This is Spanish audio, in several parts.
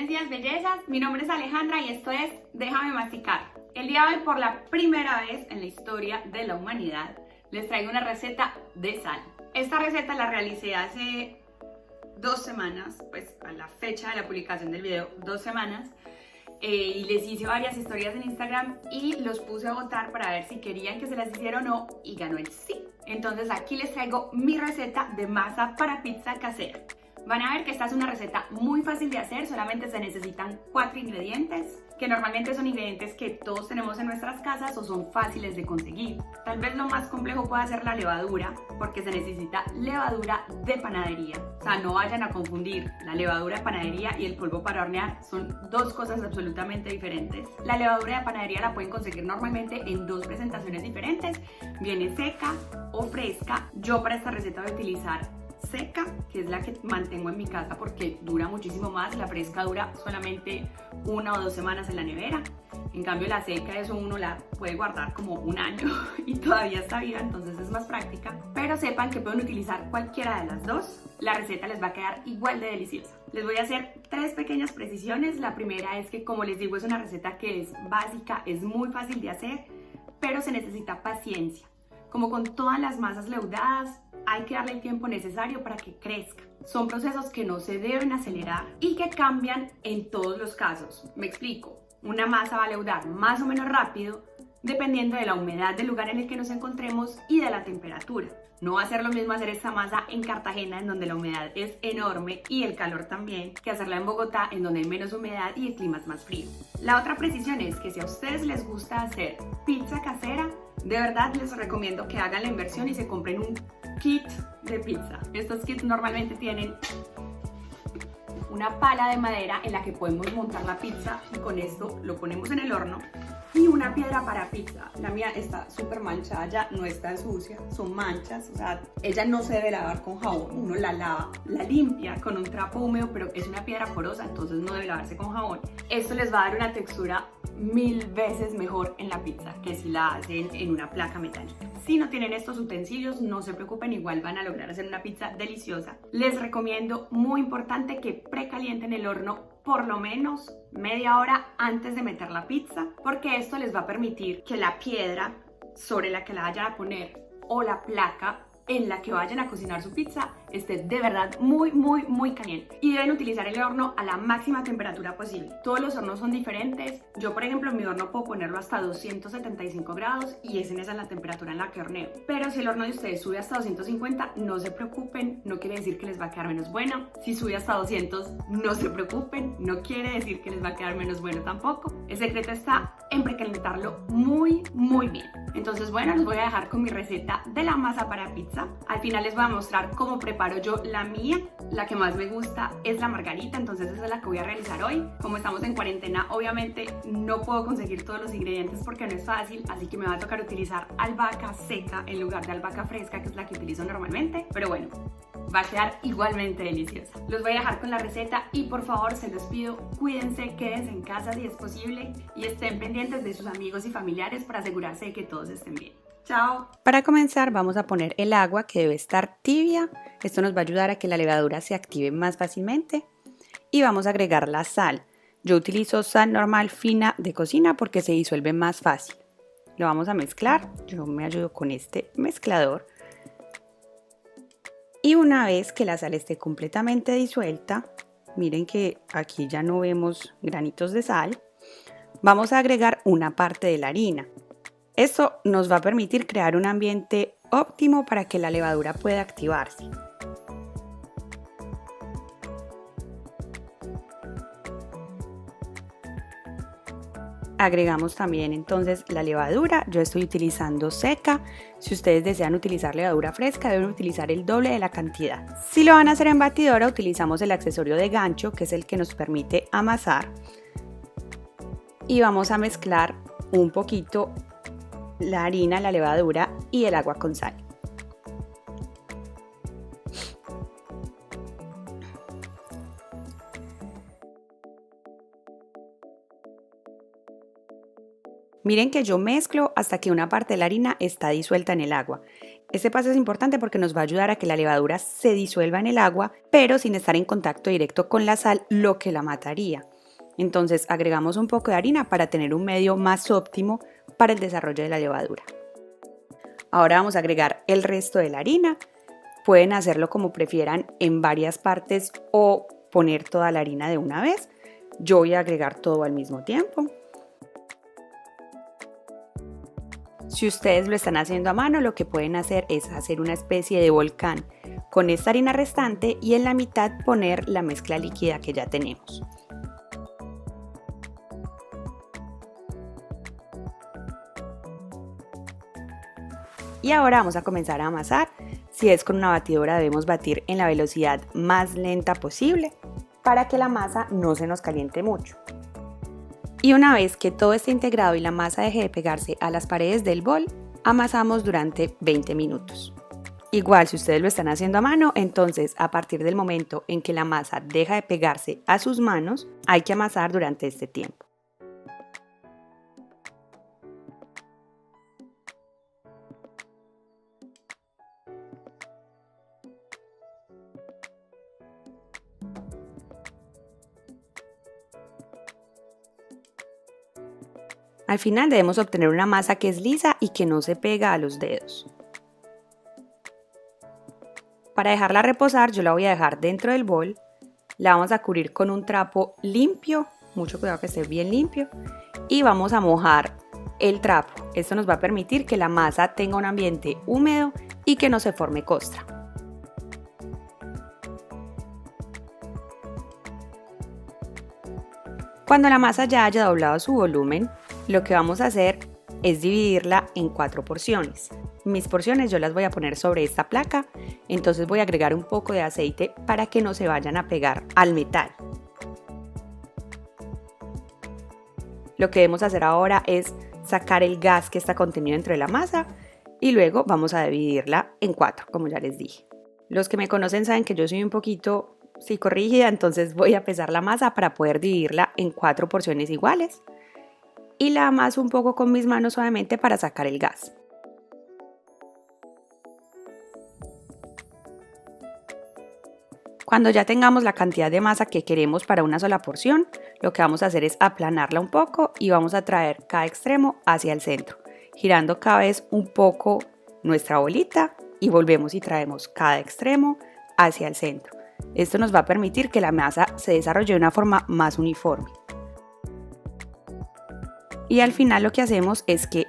días, bellezas. Mi nombre es Alejandra y esto es Déjame Masticar. El día de hoy, por la primera vez en la historia de la humanidad, les traigo una receta de sal. Esta receta la realicé hace 2 semanas, pues a la fecha de la publicación del video, 2 semanas. Y les hice varias historias en Instagram y los puse a votar para ver si querían que se las hiciera o no, y ganó el sí. Entonces aquí les traigo mi receta de masa para pizza casera. Van a ver que esta es una receta muy fácil de hacer, solamente se necesitan 4 ingredientes, que normalmente son ingredientes que todos tenemos en nuestras casas o son fáciles de conseguir. Tal vez lo más complejo pueda ser la levadura, porque se necesita levadura de panadería. O sea, no vayan a confundir la levadura de panadería y el polvo para hornear, son 2 cosas absolutamente diferentes. La levadura de panadería la pueden conseguir normalmente en 2 presentaciones diferentes, viene seca o fresca. Yo para esta receta voy a utilizar seca, que es la que mantengo en mi casa porque dura muchísimo más. La fresca dura solamente 1 o 2 semanas en la nevera. En cambio la seca, eso uno la puede guardar como 1 año y todavía está viva, entonces es más práctica. Pero sepan que pueden utilizar cualquiera de las 2. La receta les va a quedar igual de deliciosa. Les voy a hacer 3 pequeñas precisiones. La primera es que, como les digo, es una receta que es básica, es muy fácil de hacer, pero se necesita paciencia. Como con todas las masas leudadas, hay que darle el tiempo necesario para que crezca. Son procesos que no se deben acelerar y que cambian en todos los casos. Me explico. Una masa va a leudar más o menos rápido dependiendo de la humedad del lugar en el que nos encontremos y de la temperatura. No va a ser lo mismo hacer esta masa en Cartagena, en donde la humedad es enorme y el calor también, que hacerla en Bogotá, en donde hay menos humedad y el clima es más frío. La otra precisión es que si a ustedes les gusta hacer pizza casera, de verdad les recomiendo que hagan la inversión y se compren un kit de pizza. Estos kits normalmente tienen una pala de madera en la que podemos montar la pizza y con esto lo ponemos en el horno, y una piedra para pizza. La mía está súper manchada, ya no está sucia, son manchas, o sea, ella no se debe lavar con jabón, uno la lava, la limpia con un trapo húmedo, pero es una piedra porosa, entonces no debe lavarse con jabón. Esto les va a dar una textura 1000 veces mejor en la pizza que si la hacen en una placa metálica. Si no tienen estos utensilios, no se preocupen, igual van a lograr hacer una pizza deliciosa. Les recomiendo, muy importante, que precalienten el horno por lo menos media hora antes de meter la pizza, porque esto les va a permitir que la piedra sobre la que la vayan a poner o la placa en la que vayan a cocinar su pizza esté de verdad muy caliente. Y deben utilizar el horno a la máxima temperatura posible. Todos los hornos son diferentes. Yo, por ejemplo, en mi horno puedo ponerlo hasta 275 grados y esa es la temperatura en la que horneo. Pero si el horno de ustedes sube hasta 250, no se preocupen, no quiere decir que les va a quedar menos buena. Si sube hasta 200, no se preocupen, no quiere decir que les va a quedar menos bueno tampoco. El secreto está en precalentarlo muy bien. Entonces, bueno, los voy a dejar con mi receta de la masa para pizza. Al final les voy a mostrar cómo preparo yo la mía. La que más me gusta es la margarita, entonces esa es la que voy a realizar hoy. Como estamos en cuarentena, obviamente no puedo conseguir todos los ingredientes porque no es fácil, así que me va a tocar utilizar albahaca seca en lugar de albahaca fresca, que es la que utilizo normalmente. Pero bueno, va a quedar igualmente deliciosa. Los voy a dejar con la receta y por favor se los pido, cuídense, quédense en casa si es posible y estén pendientes de sus amigos y familiares para asegurarse de que todos estén bien. ¡Chao! Para comenzar vamos a poner el agua, que debe estar tibia. Esto nos va a ayudar a que la levadura se active más fácilmente. Y vamos a agregar la sal. Yo utilizo sal normal fina de cocina porque se disuelve más fácil. Lo vamos a mezclar. Yo me ayudo con este mezclador. Y una vez que la sal esté completamente disuelta, miren que aquí ya no vemos granitos de sal, vamos a agregar una parte de la harina. Esto nos va a permitir crear un ambiente óptimo para que la levadura pueda activarse. Agregamos también entonces la levadura. Yo estoy utilizando seca. Si ustedes desean utilizar levadura fresca, deben utilizar el doble de la cantidad. Si lo van a hacer en batidora, utilizamos el accesorio de gancho, que es el que nos permite amasar. Y vamos a mezclar un poquito la harina, la levadura y el agua con sal. Miren que yo mezclo hasta que una parte de la harina está disuelta en el agua. Este paso es importante porque nos va a ayudar a que la levadura se disuelva en el agua, pero sin estar en contacto directo con la sal, lo que la mataría. Entonces agregamos un poco de harina para tener un medio más óptimo para el desarrollo de la levadura. Ahora vamos a agregar el resto de la harina. Pueden hacerlo como prefieran en varias partes o poner toda la harina de una vez. Yo voy a agregar todo al mismo tiempo. Si ustedes lo están haciendo a mano, lo que pueden hacer es hacer una especie de volcán con esta harina restante y en la mitad poner la mezcla líquida que ya tenemos. Y ahora vamos a comenzar a amasar. Si es con una batidora debemos batir en la velocidad más lenta posible para que la masa no se nos caliente mucho. Y una vez que todo esté integrado y la masa deje de pegarse a las paredes del bol, amasamos durante 20 minutos. Igual si ustedes lo están haciendo a mano, entonces a partir del momento en que la masa deja de pegarse a sus manos, hay que amasar durante este tiempo. Al final debemos obtener una masa que es lisa y que no se pega a los dedos. Para dejarla reposar, yo la voy a dejar dentro del bol. La vamos a cubrir con un trapo limpio, mucho cuidado que esté bien limpio, y vamos a mojar el trapo. Esto nos va a permitir que la masa tenga un ambiente húmedo y que no se forme costra. Cuando la masa ya haya doblado su volumen, lo que vamos a hacer es dividirla en 4 porciones. Mis porciones yo las voy a poner sobre esta placa, entonces voy a agregar un poco de aceite para que no se vayan a pegar al metal. Lo que debemos hacer ahora es sacar el gas que está contenido dentro de la masa y luego vamos a dividirla en 4, como ya les dije. Los que me conocen saben que yo soy un poquito psicorrígida, entonces voy a pesar la masa para poder dividirla en 4 porciones iguales. Y la amaso un poco con mis manos suavemente para sacar el gas. Cuando ya tengamos la cantidad de masa que queremos para una sola porción, lo que vamos a hacer es aplanarla un poco y vamos a traer cada extremo hacia el centro, girando cada vez un poco nuestra bolita y volvemos y traemos cada extremo hacia el centro. Esto nos va a permitir que la masa se desarrolle de una forma más uniforme. Y al final lo que hacemos es que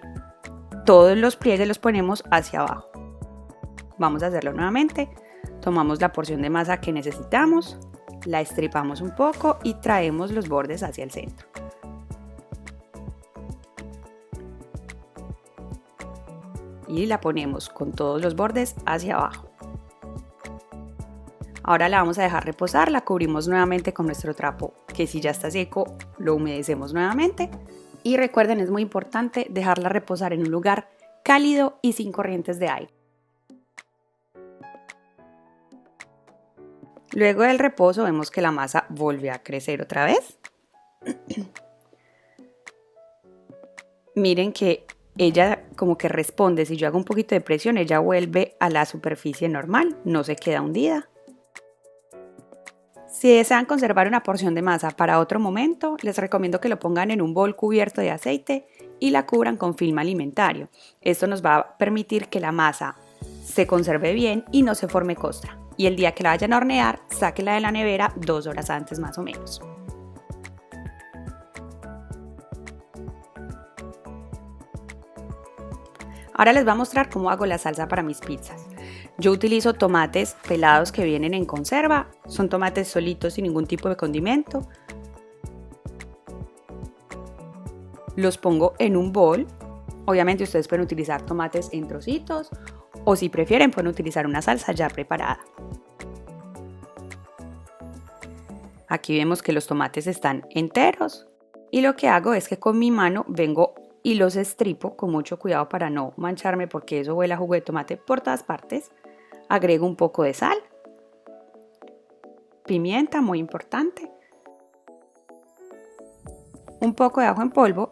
todos los pliegues los ponemos hacia abajo. Vamos a hacerlo nuevamente. Tomamos la porción de masa que necesitamos, la estripamos un poco y traemos los bordes hacia el centro. Y la ponemos con todos los bordes hacia abajo. Ahora la vamos a dejar reposar, la cubrimos nuevamente con nuestro trapo, que si ya está seco lo humedecemos nuevamente. Y recuerden, es muy importante dejarla reposar en un lugar cálido y sin corrientes de aire. Luego del reposo vemos que la masa vuelve a crecer otra vez. Miren que ella como que responde, si yo hago un poquito de presión, ella vuelve a la superficie normal, no se queda hundida. Si desean conservar una porción de masa para otro momento, les recomiendo que lo pongan en un bol cubierto de aceite y la cubran con film alimentario. Esto nos va a permitir que la masa se conserve bien y no se forme costra. Y el día que la vayan a hornear, sáquenla de la nevera 2 horas antes más o menos. Ahora les voy a mostrar cómo hago la salsa para mis pizzas. Yo utilizo tomates pelados que vienen en conserva, son tomates solitos sin ningún tipo de condimento. Los pongo en un bol. Obviamente ustedes pueden utilizar tomates en trocitos o si prefieren pueden utilizar una salsa ya preparada. Aquí vemos que los tomates están enteros y lo que hago es que con mi mano vengo y los estripo con mucho cuidado para no mancharme porque eso huele a jugo de tomate por todas partes. Agrego un poco de sal, pimienta, muy importante, un poco de ajo en polvo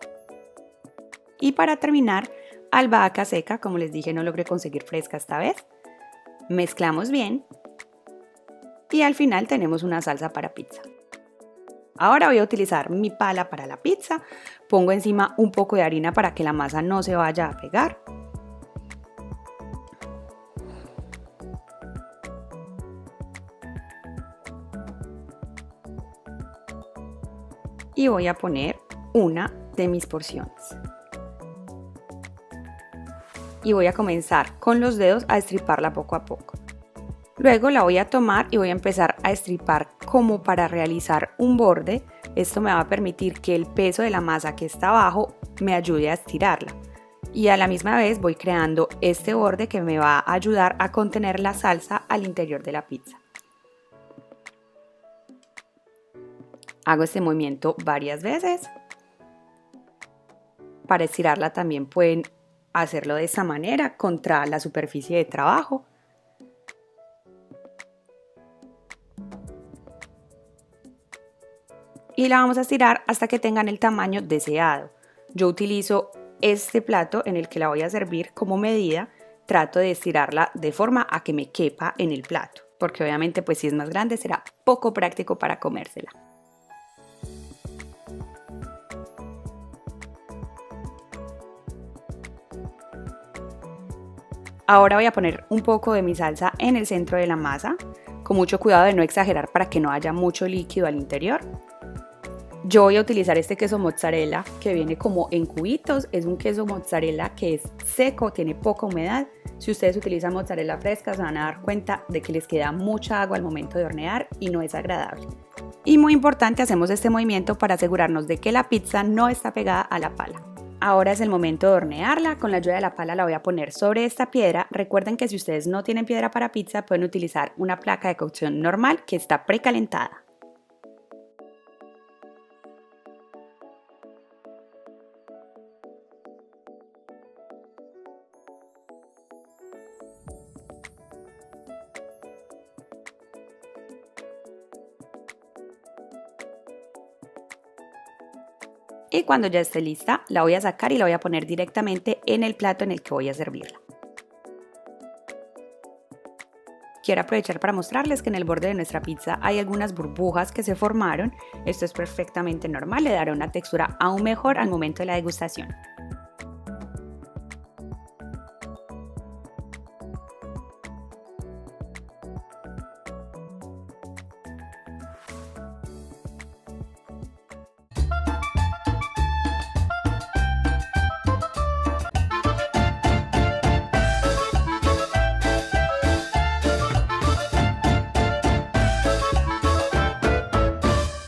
y para terminar, albahaca seca, como les dije no logré conseguir fresca esta vez. Mezclamos bien y al final tenemos una salsa para pizza. Ahora voy a utilizar mi pala para la pizza. Pongo encima un poco de harina para que la masa no se vaya a pegar. Y voy a poner una de mis porciones. Y voy a comenzar con los dedos a estriparla poco a poco. Luego la voy a tomar y voy a empezar a estripar como para realizar un borde. Esto me va a permitir que el peso de la masa que está abajo me ayude a estirarla. Y a la misma vez voy creando este borde que me va a ayudar a contener la salsa al interior de la pizza. Hago este movimiento varias veces. Para estirarla también pueden hacerlo de esta manera contra la superficie de trabajo. Y la vamos a estirar hasta que tengan el tamaño deseado. Yo utilizo este plato en el que la voy a servir como medida. Trato de estirarla de forma a que me quepa en el plato, porque obviamente pues si es más grande será poco práctico para comérsela. Ahora voy a poner un poco de mi salsa en el centro de la masa, con mucho cuidado de no exagerar para que no haya mucho líquido al interior. Yo voy a utilizar este queso mozzarella que viene como en cubitos, es un queso mozzarella que es seco, tiene poca humedad. Si ustedes utilizan mozzarella fresca se van a dar cuenta de que les queda mucha agua al momento de hornear y no es agradable. Y muy importante, hacemos este movimiento para asegurarnos de que la pizza no está pegada a la pala. Ahora es el momento de hornearla. Con la ayuda de la pala la voy a poner sobre esta piedra. Recuerden que si ustedes no tienen piedra para pizza pueden utilizar una placa de cocción normal que está precalentada. Y cuando ya esté lista, la voy a sacar y la voy a poner directamente en el plato en el que voy a servirla. Quiero aprovechar para mostrarles que en el borde de nuestra pizza hay algunas burbujas que se formaron. Esto es perfectamente normal, le dará una textura aún mejor al momento de la degustación.